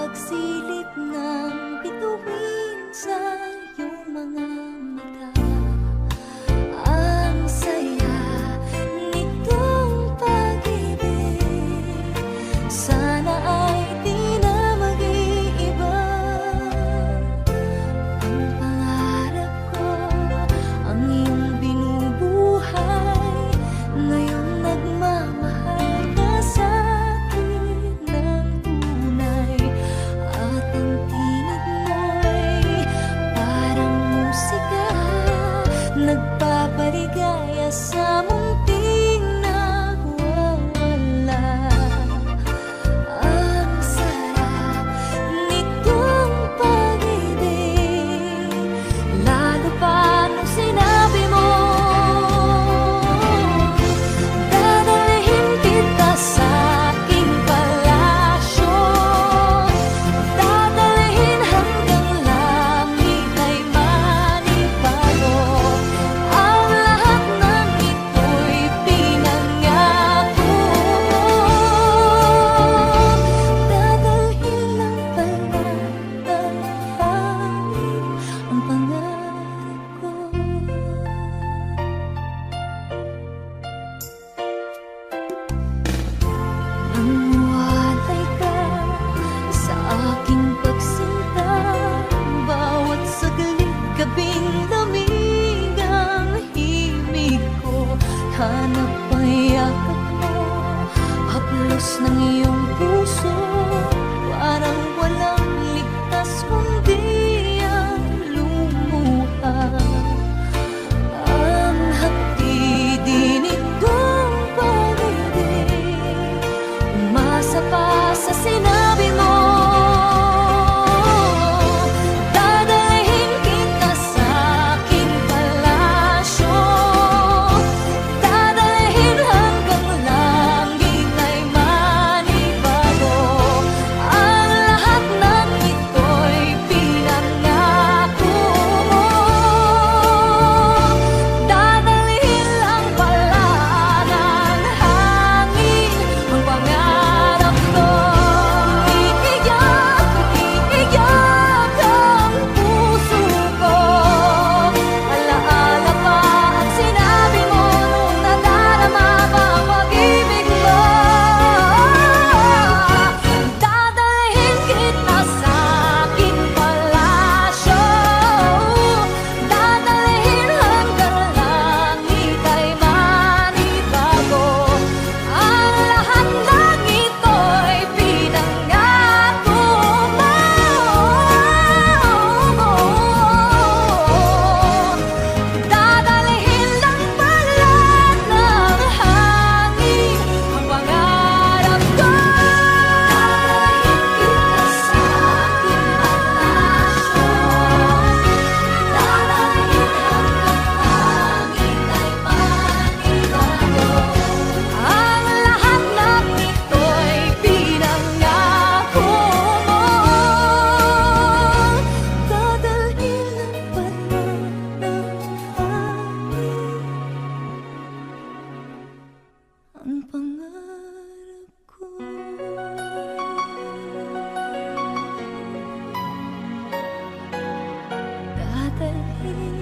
pagsilip ng bituin sa iyong mga mata. Ang saya nitong pag-ibig, sana ay di na mag-iiba. Ang pangarap ko, ang iyong binubuhay, ngayong nagmamahal ka sa akin ng tunay. At ang tinig mo'y parang musika, nagpapaligaya sa munting nawawala. Ang sarap nitong pag-ibig, lalo pa nung sinabi mo, dadalhin kita sa aking palasyo, dadalhin hanggang langit ay manibago. Ang lahat ng ito'y pinangako mo, dadalhin lang pala ng hangin ang pangarap ko. Nanguhalay ka sa aking pagsinta, bawat saglit gabing lamig ang himig ko. Hanap ang yakap mo, haplos ng iyong puso, parang walang ligtas kundi ang lumuha. Ang hatidin itong pag-ibig, umasa pa sa sinabi mo, dadalhin kita sa aking palasyo, dadalhin hanggang langit ay manibago. Ang lahat ng ito'y pinangako mo, dadalhin lang pala ng hangin ang pangarap ko. Iiyak ang puso ko, alaala pa ang sinabi mo nung nadarama pa ang pag-ibig mo. Dadalhin kita sa aking palasyo, dadalhin hanggang langit ay manibago. Ang lahat ng ito'y pinangako mo, dadalhin lang pala ng hangin ang pangarap ko. Dadalhin